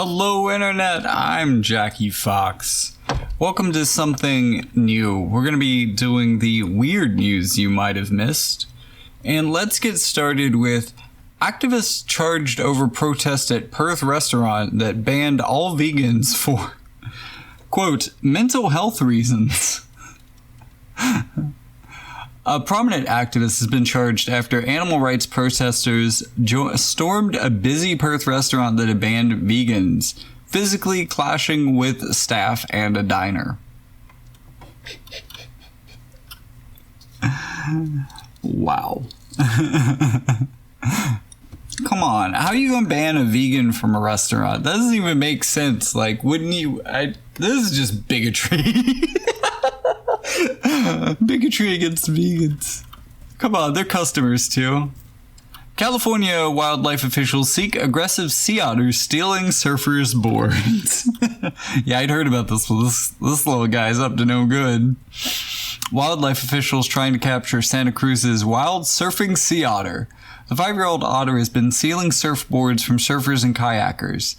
Hello Internet, I'm Jackie Fox. Welcome to something new. We're going to be doing the weird news you might have missed. And let's get started with activists charged over protest at Perth restaurant that banned all vegans for, quote, mental health reasons. A prominent activist has been charged after animal rights protesters stormed a busy Perth restaurant that had banned vegans, physically clashing with staff and a diner. Wow. Come on, how are you gonna ban a vegan from a restaurant? That doesn't even make sense. Like, wouldn't you? This is just bigotry. Bigotry against vegans. Come on, they're customers too. California wildlife officials seek aggressive sea otters stealing surfers' boards. Yeah, I'd heard about this one. This little guy's up to no good. Wildlife officials trying to capture Santa Cruz's wild surfing sea otter. The 5-year-old otter has been stealing surfboards from surfers and kayakers.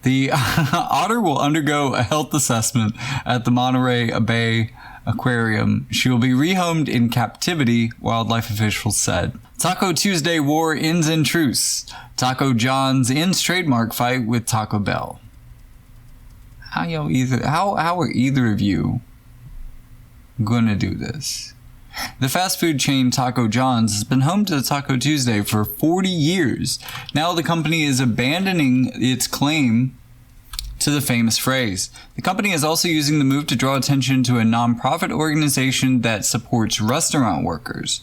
The otter will undergo a health assessment at the Monterey Bay Aquarium. She will be rehomed in captivity, wildlife officials said. Taco Tuesday war ends in truce. Taco John's ends trademark fight with Taco Bell. How are either of you gonna do this? The fast food chain Taco John's has been home to Taco Tuesday for 40 years. Now the company is abandoning its claim to the famous phrase. The company is also using the move to draw attention to a nonprofit organization that supports restaurant workers.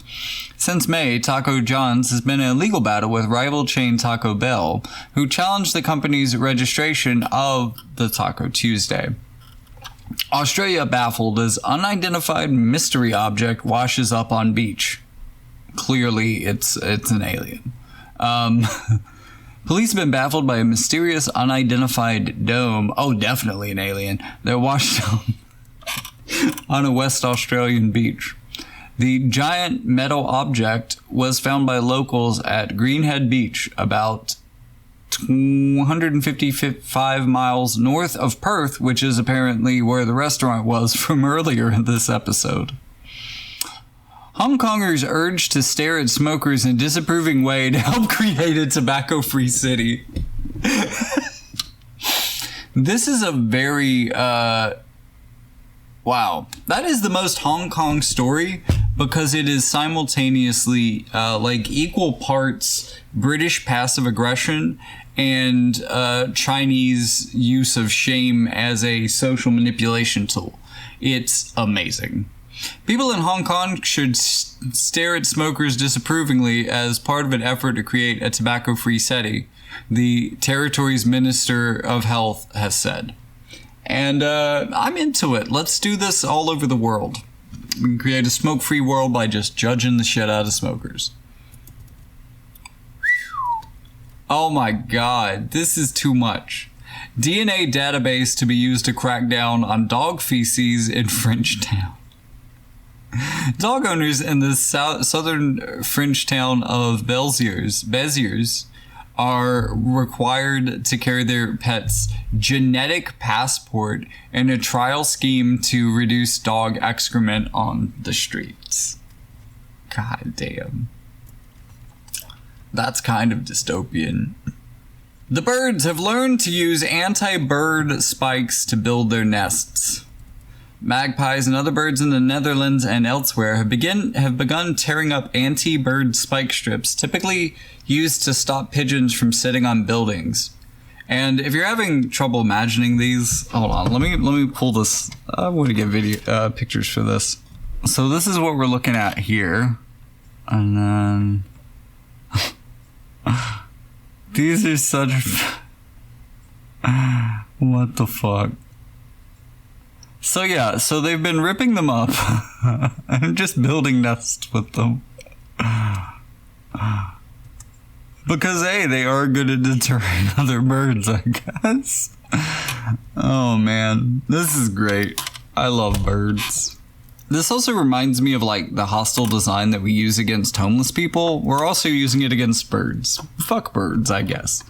Since May, Taco John's has been in a legal battle with rival chain Taco Bell, who challenged the company's registration of the Taco Tuesday. Australia baffled as unidentified mystery object washes up on beach. Clearly, it's an alien. Police have been baffled by a mysterious unidentified dome. Oh, definitely an alien. That washed up on a West Australian beach. The giant metal object was found by locals at Greenhead Beach, about 155 miles north of Perth, which is apparently where the restaurant was from earlier in this episode. Hong Kongers urged to stare at smokers in a disapproving way to help create a tobacco-free city. This is a very, wow. That is the most Hong Kong story because it is simultaneously, equal parts British passive aggression and Chinese use of shame as a social manipulation tool. It's amazing. People in Hong Kong should stare at smokers disapprovingly as part of an effort to create a tobacco-free city, the territory's Minister of Health has said. And I'm into it. Let's do this all over the world. We can create a smoke-free world by just judging the shit out of smokers. Oh my god, this is too much. DNA database to be used to crack down on dog feces in French town. Dog owners in the southern French town of Béziers are required to carry their pets' genetic passport in a trial scheme to reduce dog excrement on the streets. God damn. That's kind of dystopian. The birds have learned to use anti-bird spikes to build their nests. Magpies and other birds in the Netherlands and elsewhere have begun tearing up anti-bird spike strips, typically used to stop pigeons from sitting on buildings. And if you're having trouble imagining these, hold on, let me pull this. I want to get pictures for this. So this is what we're looking at here, and then these are such. What the fuck? So yeah, so they've been ripping them up and just building nests with them. Because, hey, they are good at deterring other birds, I guess. Oh, man. This is great. I love birds. This also reminds me of, like, the hostile design that we use against homeless people. We're also using it against birds. Fuck birds, I guess.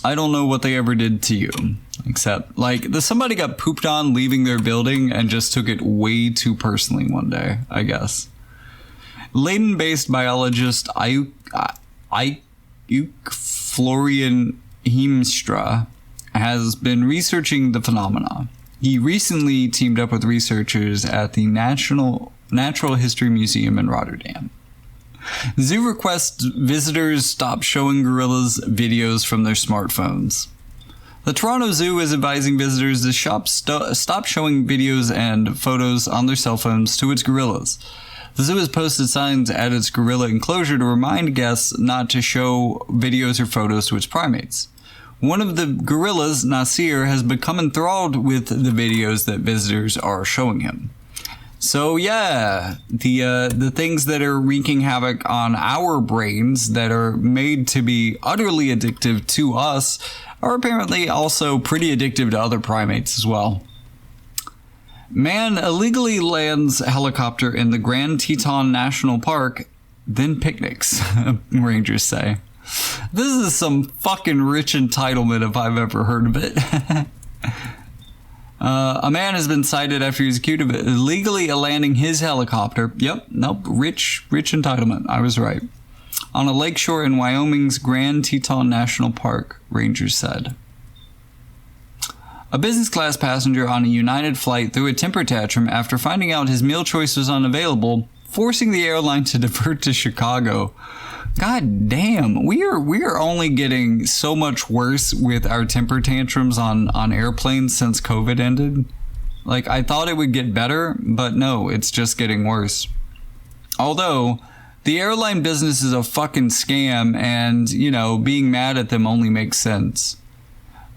I don't know what they ever did to you. Except, like, somebody got pooped on leaving their building and just took it way too personally one day, I guess. Leiden-based biologist Ayuk Florian Heemstra has been researching the phenomena. He recently teamed up with researchers at the Natural History Museum in Rotterdam. The zoo requests visitors stop showing gorillas videos from their smartphones. The Toronto Zoo is advising visitors to stop showing videos and photos on their cell phones to its gorillas. The zoo has posted signs at its gorilla enclosure to remind guests not to show videos or photos to its primates. One of the gorillas, Nasir, has become enthralled with the videos that visitors are showing him. So yeah, the things that are wreaking havoc on our brains that are made to be utterly addictive to us are apparently also pretty addictive to other primates as well. Man illegally lands helicopter in the Grand Teton National Park, then picnics, rangers say. This is some fucking rich entitlement if I've ever heard of it. A man has been cited after he was accused of illegally landing his helicopter. Rich entitlement. I was right. On a lakeshore in Wyoming's Grand Teton National Park, rangers said. A business class passenger on a United flight threw a temper tantrum after finding out his meal choice was unavailable, forcing the airline to divert to Chicago. God damn, we are only getting so much worse with our temper tantrums on airplanes since COVID ended. Like, I thought it would get better, but no, it's just getting worse. Although, the airline business is a fucking scam, and, you know, being mad at them only makes sense.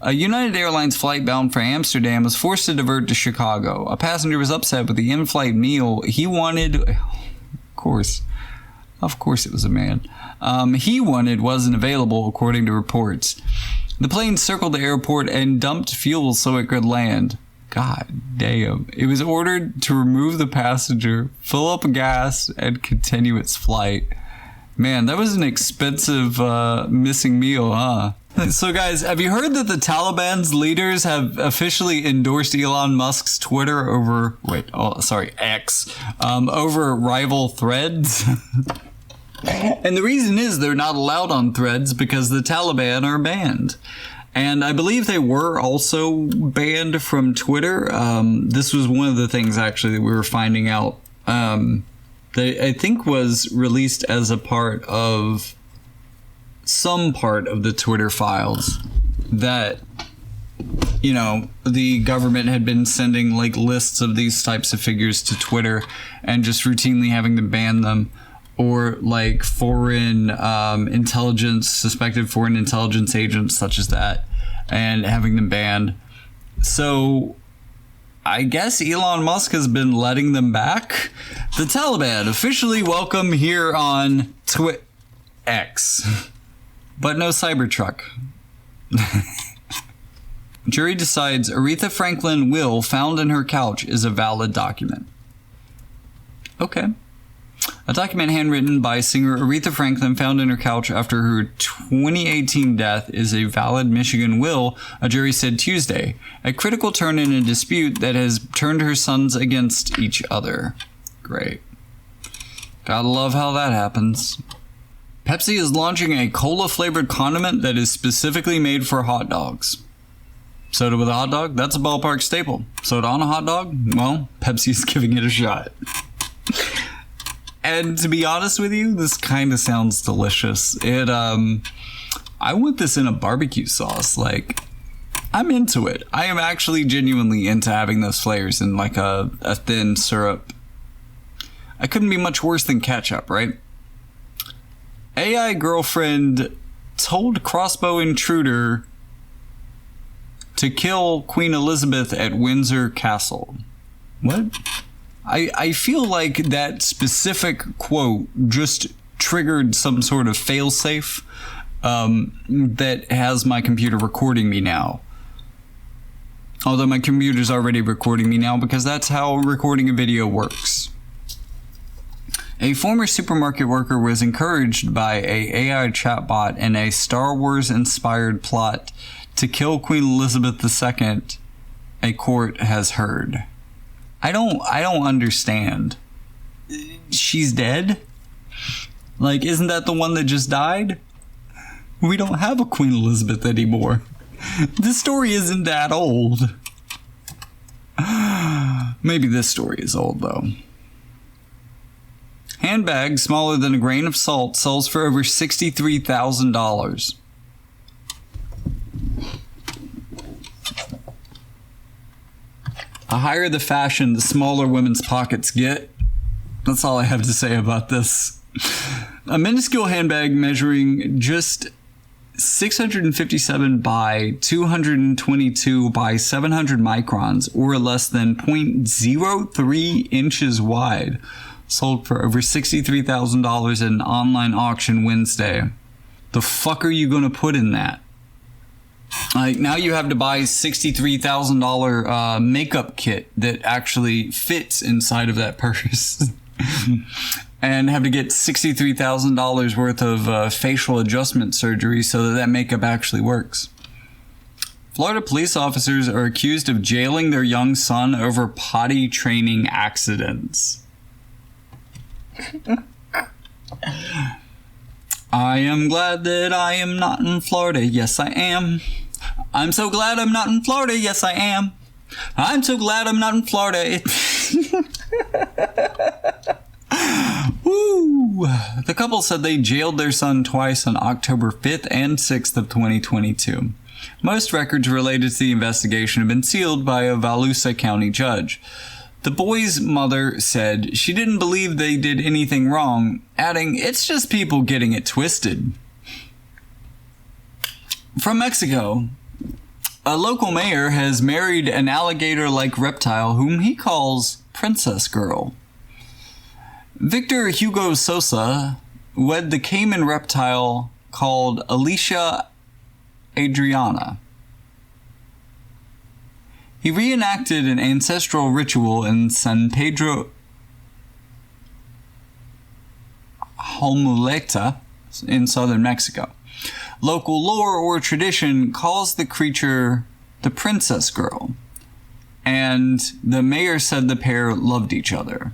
A United Airlines flight bound for Amsterdam was forced to divert to Chicago. A passenger was upset with the in-flight meal he wanted. Of course it was a man. He wanted wasn't available, according to reports. The plane circled the airport and dumped fuel so it could land. God damn. It was ordered to remove the passenger, fill up gas, and continue its flight. Man, that was an expensive missing meal, huh? So guys, have you heard that the Taliban's leaders have officially endorsed Elon Musk's Twitter over, X, over rival threads? And the reason is they're not allowed on threads because the Taliban are banned. And I believe they were also banned from Twitter. This was one of the things actually that we were finding out. That I think was released as a part of some part of the Twitter files that, you know, the government had been sending like lists of these types of figures to Twitter and just routinely having to ban them, or like foreign suspected foreign intelligence agents such as that, and having them banned. So I guess Elon Musk has been letting them back. The Taliban officially welcome here on X. But no Cybertruck. Jury decides Aretha Franklin will found in her couch is a valid document. Okay. A document handwritten by singer Aretha Franklin found in her couch after her 2018 death is a valid Michigan will, a jury said Tuesday, a critical turn in a dispute that has turned her sons against each other. Great. Gotta love how that happens. Pepsi is launching a cola-flavored condiment that is specifically made for hot dogs. Soda with a hot dog? That's a ballpark staple. Soda on a hot dog? Well, Pepsi is giving it a shot. And to be honest with you, this kind of sounds delicious. I want this in a barbecue sauce. Like, I'm into it. I am actually genuinely into having those flavors in like a thin syrup. I couldn't be much worse than ketchup, right? AI girlfriend told crossbow intruder to kill Queen Elizabeth at Windsor Castle. What? I feel like that specific quote just triggered some sort of failsafe that has my computer recording me now. Although my computer's already recording me now because that's how recording a video works. A former supermarket worker was encouraged by a AI chatbot in a Star Wars-inspired plot to kill Queen Elizabeth II, a court has heard. I don't understand. She's dead? Like, isn't that the one that just died? We don't have a Queen Elizabeth anymore. This story isn't that old. Maybe this story is old, though. Handbag smaller than a grain of salt sells for over $63,000. The higher the fashion, the smaller women's pockets get. That's all I have to say about this. A minuscule handbag measuring just 657 by 222 by 700 microns, or less than 0.03 inches wide, sold for over $63,000 at an online auction Wednesday. The fuck are you gonna put in that? Like, now you have to buy $63,000 makeup kit that actually fits inside of that purse. And have to get $63,000 worth of facial adjustment surgery so that makeup actually works. Florida police officers are accused of jailing their young son over potty training accidents. I am glad that I am not in Florida. Yes, I am. I'm so glad I'm not in Florida. Yes, I am. I'm so glad I'm not in Florida. Woo! The couple said they jailed their son twice on October 5th and 6th of 2022. Most records related to the investigation have been sealed by a Volusia County judge. The boy's mother said she didn't believe they did anything wrong, adding, "It's just people getting it twisted." From Mexico, a local mayor has married an alligator-like reptile whom he calls Princess Girl. Victor Hugo Sosa wed the Cayman reptile called Alicia Adriana. He reenacted an ancestral ritual in San Pedro Homuleta in southern Mexico. Local lore or tradition calls the creature the Princess Girl, and the mayor said the pair loved each other.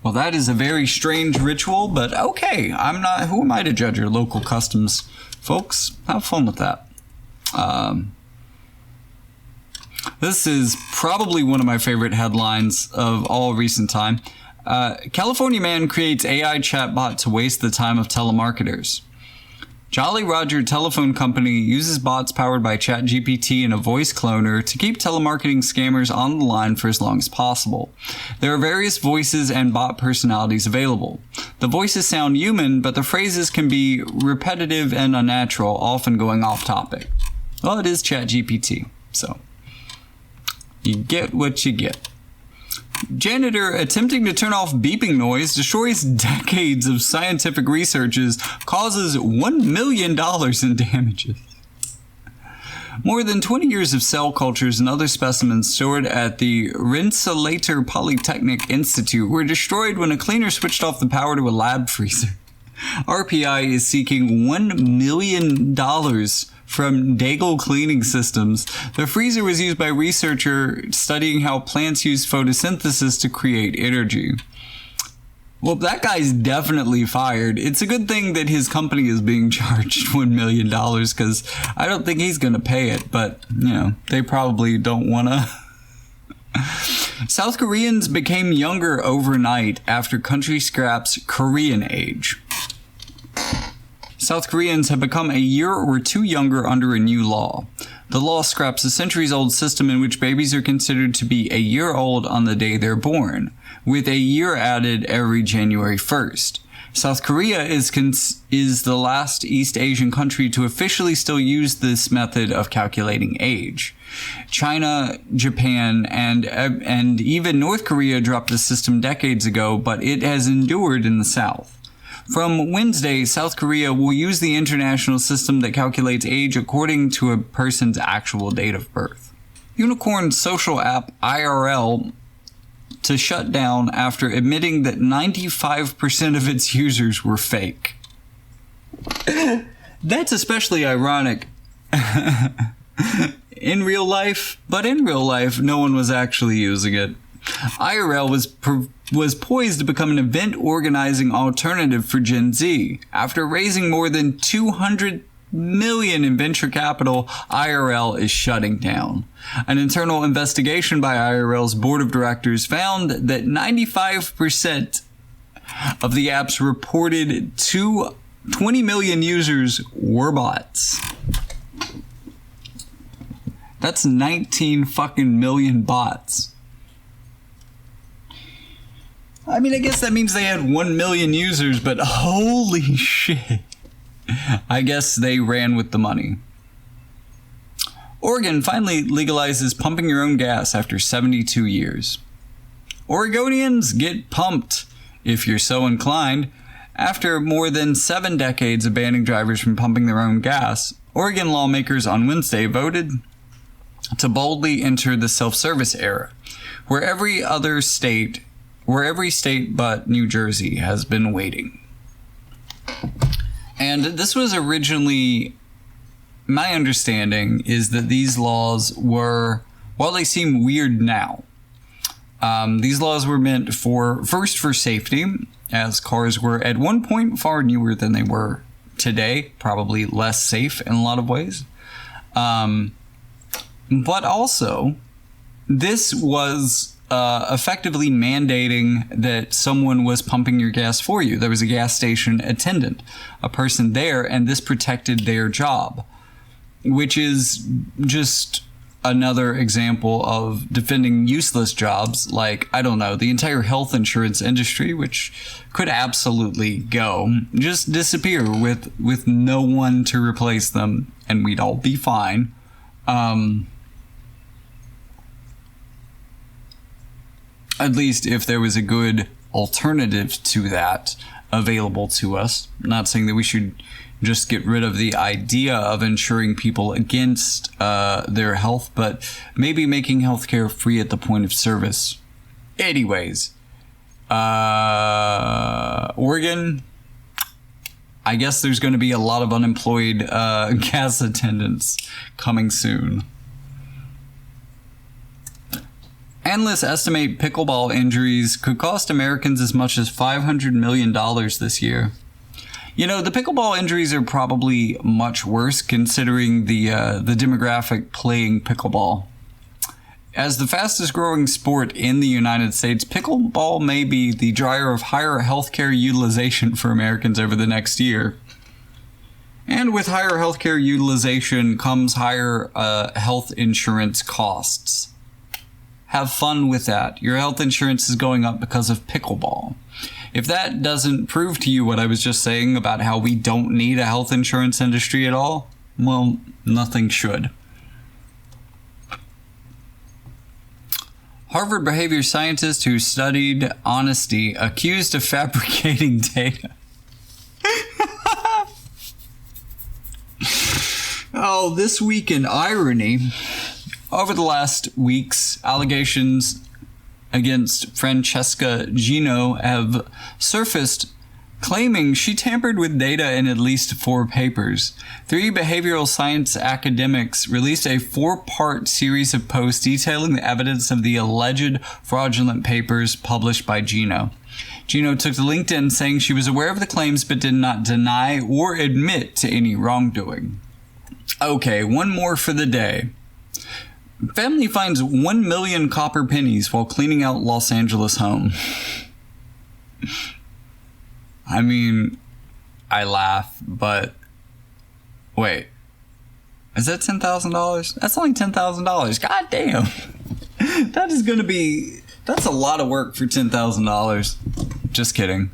Well, that is a very strange ritual, but okay, who am I to judge your local customs, folks? Have fun with that. This is probably one of my favorite headlines of all recent time. California man creates AI chatbot to waste the time of telemarketers. Jolly Roger Telephone Company uses bots powered by ChatGPT and a voice cloner to keep telemarketing scammers on the line for as long as possible. There are various voices and bot personalities available. The voices sound human, but the phrases can be repetitive and unnatural, often going off topic. Well, it is ChatGPT, so you get what you get. Janitor attempting to turn off beeping noise destroys decades of scientific researches, causes $1 million in damages. More than 20 years of cell cultures and other specimens stored at the Rensselaer Polytechnic Institute were destroyed when a cleaner switched off the power to a lab freezer. RPI is seeking $1 million from Daigle Cleaning Systems. The freezer was used by a researcher studying how plants use photosynthesis to create energy. Well, that guy's definitely fired. It's a good thing that his company is being charged $1 million, because I don't think he's going to pay it, but, they probably don't want to. South Koreans became younger overnight after country scraps Korean age. South Koreans have become a year or two younger under a new law. The law scraps a centuries-old system in which babies are considered to be a year old on the day they're born, with a year added every January 1st. South Korea is the last East Asian country to officially still use this method of calculating age. China, Japan, and even North Korea dropped the system decades ago, but it has endured in the South. From Wednesday, South Korea will use the international system that calculates age according to a person's actual date of birth. unicorn social app IRL to shut down after admitting that 95% of its users were fake. That's especially ironic in real life, but in real life, no one was actually using it. IRL was poised to become an event organizing alternative for Gen Z. After raising more than $200 million in venture capital, IRL is shutting down. An internal investigation by IRL's board of directors found that 95% of the app's reported 20 million users were bots. That's 19 fucking million bots. I mean, I guess that means they had 1 million users, but holy shit. I guess they ran with the money. Oregon finally legalizes pumping your own gas after 72 years. Oregonians, get pumped, if you're so inclined. After more than 7 decades of banning drivers from pumping their own gas, Oregon lawmakers on Wednesday voted to boldly enter the self-service era, where every state but New Jersey has been waiting. And this was originally, my understanding is that these laws were, while they seem weird now, these laws were meant for safety, as cars were at one point far newer than they were today, probably less safe in a lot of ways. But also, this was effectively mandating that someone was pumping your gas for you. There was a gas station attendant, a person there, and this protected their job, which is just another example of defending useless jobs like, I don't know, the entire health insurance industry, which could absolutely go, just disappear with no one to replace them, and we'd all be fine. At least if there was a good alternative to that available to us. I'm not saying that we should just get rid of the idea of insuring people against their health, but maybe making healthcare free at the point of service. Anyways, Oregon, I guess there's going to be a lot of unemployed gas attendants coming soon. Analysts estimate pickleball injuries could cost Americans as much as $500 million this year. You know, the pickleball injuries are probably much worse considering the demographic playing pickleball. As the fastest growing sport in the United States, pickleball may be the driver of higher healthcare utilization for Americans over the next year. And with higher healthcare utilization comes higher health insurance costs. Have fun with that. Your health insurance is going up because of pickleball. If that doesn't prove to you what I was just saying about how we don't need a health insurance industry at all, well, nothing should. Harvard behavior scientist who studied honesty accused of fabricating data. Oh, this week in irony. Over the last weeks, allegations against Francesca Gino have surfaced, claiming she tampered with data in at least 4 papers. 3 behavioral science academics released a 4-part series of posts detailing the evidence of the alleged fraudulent papers published by Gino. Gino took to LinkedIn saying she was aware of the claims but did not deny or admit to any wrongdoing. Okay, one more for the day. Family finds 1 million copper pennies while cleaning out Los Angeles home. I mean, I laugh, but wait. Is that $10,000? That's only $10,000. God damn. That's a lot of work for $10,000. Just kidding.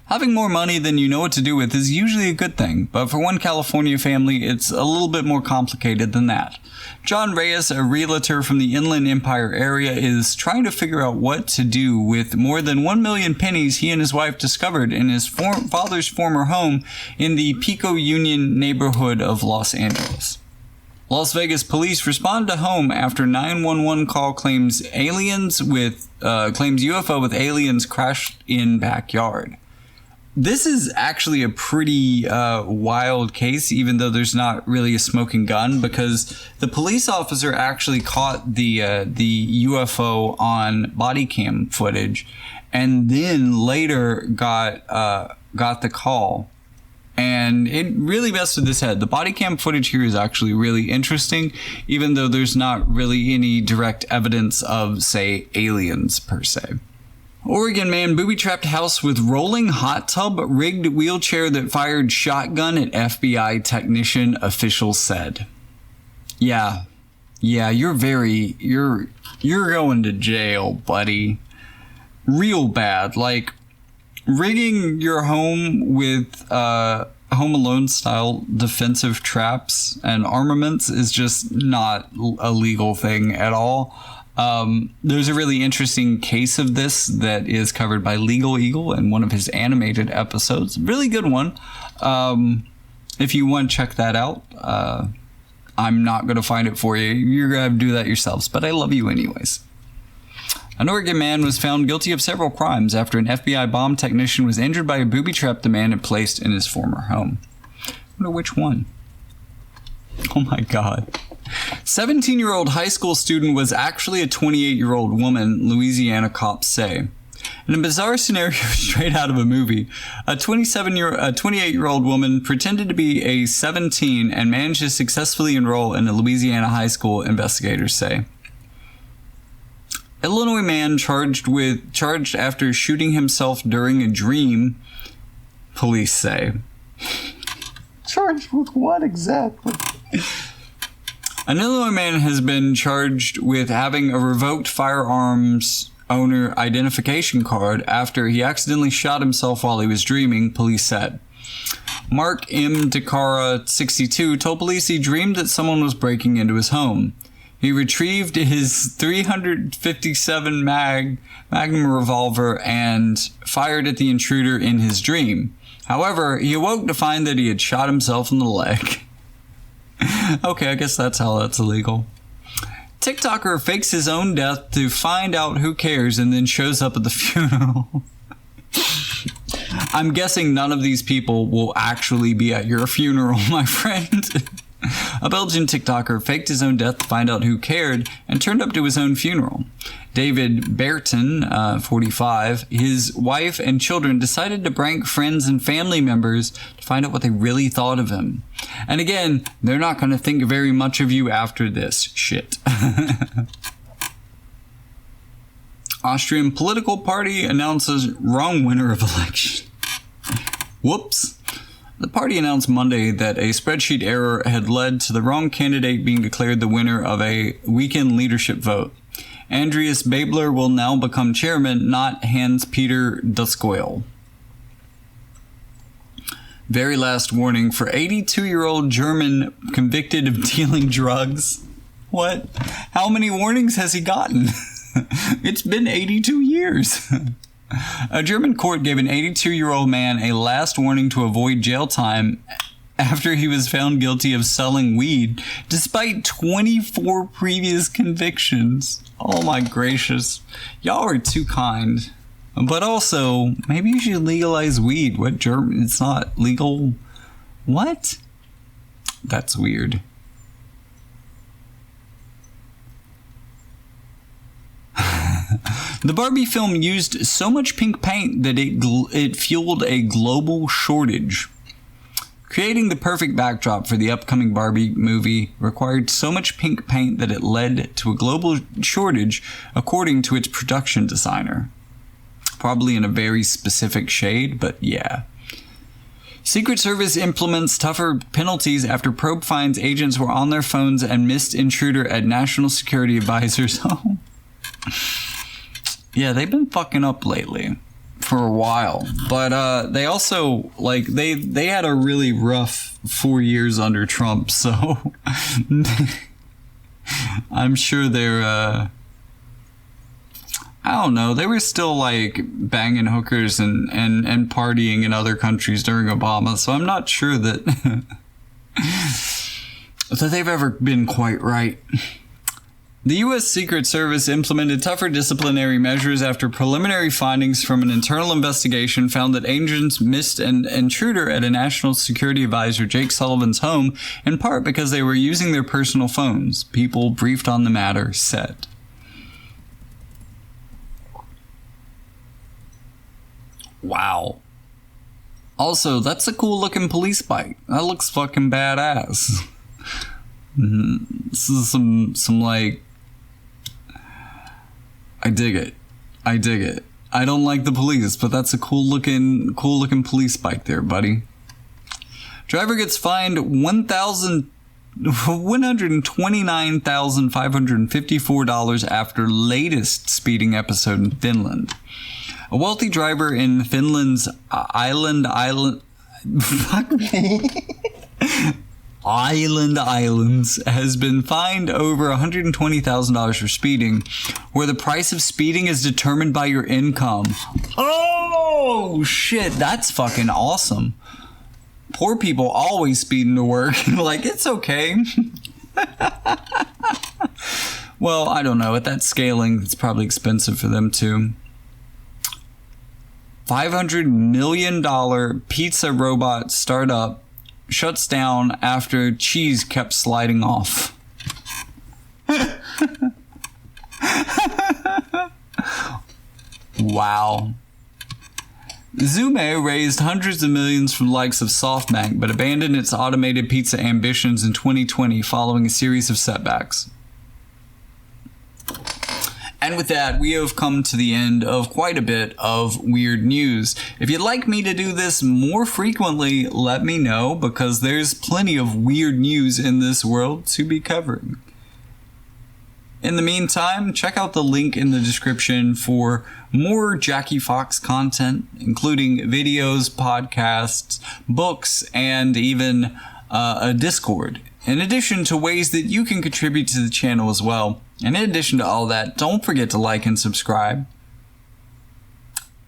Having more money than you know what to do with is usually a good thing, but for one California family, it's a little bit more complicated than that. John Reyes, a realtor from the Inland Empire area, is trying to figure out what to do with more than 1 million pennies he and his wife discovered in his father's former home in the Pico Union neighborhood of Los Angeles. Las Vegas police respond to home after 911 call claims UFO with aliens crashed in backyard. This is actually a pretty wild case, even though there's not really a smoking gun, because the police officer actually caught the UFO on body cam footage, and then later got the call. And it really messed with his head. The body cam footage here is actually really interesting, even though there's not really any direct evidence of, say, aliens per se. Oregon man booby-trapped house with rolling hot tub, rigged wheelchair that fired shotgun at FBI technician, officials said. Yeah, you're going to jail, buddy. Real bad. Like, rigging your home with Home Alone style defensive traps and armaments is just not a legal thing at all. There's a really interesting case of this that is covered by Legal Eagle in one of his animated episodes. Really good one. If you want to check that out, I'm not going to find it for you. You're going to have to do that yourselves, but I love you anyways. An Oregon man was found guilty of several crimes after an FBI bomb technician was injured by a booby trap the man had placed in his former home. I wonder which one. Oh my God. 17-year-old high school student was actually a 28-year-old woman, Louisiana cops say. In a bizarre scenario straight out of a movie, a 28-year-old woman pretended to be a 17 and managed to successfully enroll in a Louisiana high school, investigators say. Illinois man charged after shooting himself during a dream, police say. Charged with what exactly? An Illinois man has been charged with having a revoked firearms owner identification card after he accidentally shot himself while he was dreaming, police said. Mark M. DeCara, 62, told police he dreamed that someone was breaking into his home. He retrieved his .357 Magnum revolver and fired at the intruder in his dream. However, he awoke to find that he had shot himself in the leg. Okay, I guess that's how that's illegal. TikToker fakes his own death to find out who cares and then shows up at the funeral. I'm guessing none of these people will actually be at your funeral, my friend. A Belgian TikToker faked his own death to find out who cared and turned up to his own funeral. David Berton, 45, his wife and children decided to prank friends and family members to find out what they really thought of him. And again, they're not going to think very much of you after this shit. Austrian political party announces wrong winner of election. Whoops. The party announced Monday that a spreadsheet error had led to the wrong candidate being declared the winner of a weekend leadership vote. Andreas Babler will now become chairman, not Hans-Peter Duskoil. Very last warning for 82-year-old German convicted of dealing drugs. What? How many warnings has he gotten? It's been 82 years. A German court gave an 82-year-old man a last warning to avoid jail time after he was found guilty of selling weed, despite 24 previous convictions. Oh my gracious. Y'all are too kind. But also, maybe you should legalize weed. What German? It's not legal. What? That's weird. The Barbie film used so much pink paint that it fueled a global shortage. Creating the perfect backdrop for the upcoming Barbie movie required so much pink paint that it led to a global shortage, according to its production designer. Probably in a very specific shade, but yeah. Secret Service implements tougher penalties after probe finds agents were on their phones and missed intruder at National Security Advisor's home. Yeah, they've been fucking up lately for a while, but they also they had a really rough 4 years under Trump, so I'm sure they're I don't know, they were still like banging hookers and partying in other countries during Obama, so I'm not sure that that they've ever been quite right. The U.S. Secret Service implemented tougher disciplinary measures after preliminary findings from an internal investigation found that agents missed an intruder at a national security advisor, Jake Sullivan's home, in part because they were using their personal phones, people briefed on the matter said. Wow. Also, that's a cool looking police bike. That looks fucking badass. This is some like... I dig it. I dig it. I don't like the police, but that's a cool looking police bike there, buddy. Driver gets fined $129,554 after latest speeding episode in Finland. A wealthy driver in Finland's Islands has been fined over $120,000 for speeding, where the price of speeding is determined by your income. Oh, shit, that's fucking awesome. Poor people always speeding to work. Like, it's okay. Well, I don't know. At that scaling, it's probably expensive for them too. $500 million pizza robot startup shuts down after cheese kept sliding off. Wow. Zume raised hundreds of millions from the likes of SoftBank, but abandoned its automated pizza ambitions in 2020 following a series of setbacks. And with that, we have come to the end of quite a bit of weird news. If you'd like me to do this more frequently, let me know, because there's plenty of weird news in this world to be covering. In the meantime, check out the link in the description for more Jackie Fox content, including videos, podcasts, books, and even a Discord. In addition to ways that you can contribute to the channel as well. And in addition to all that, don't forget to like and subscribe.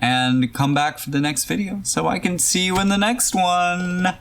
And come back for the next video so I can see you in the next one.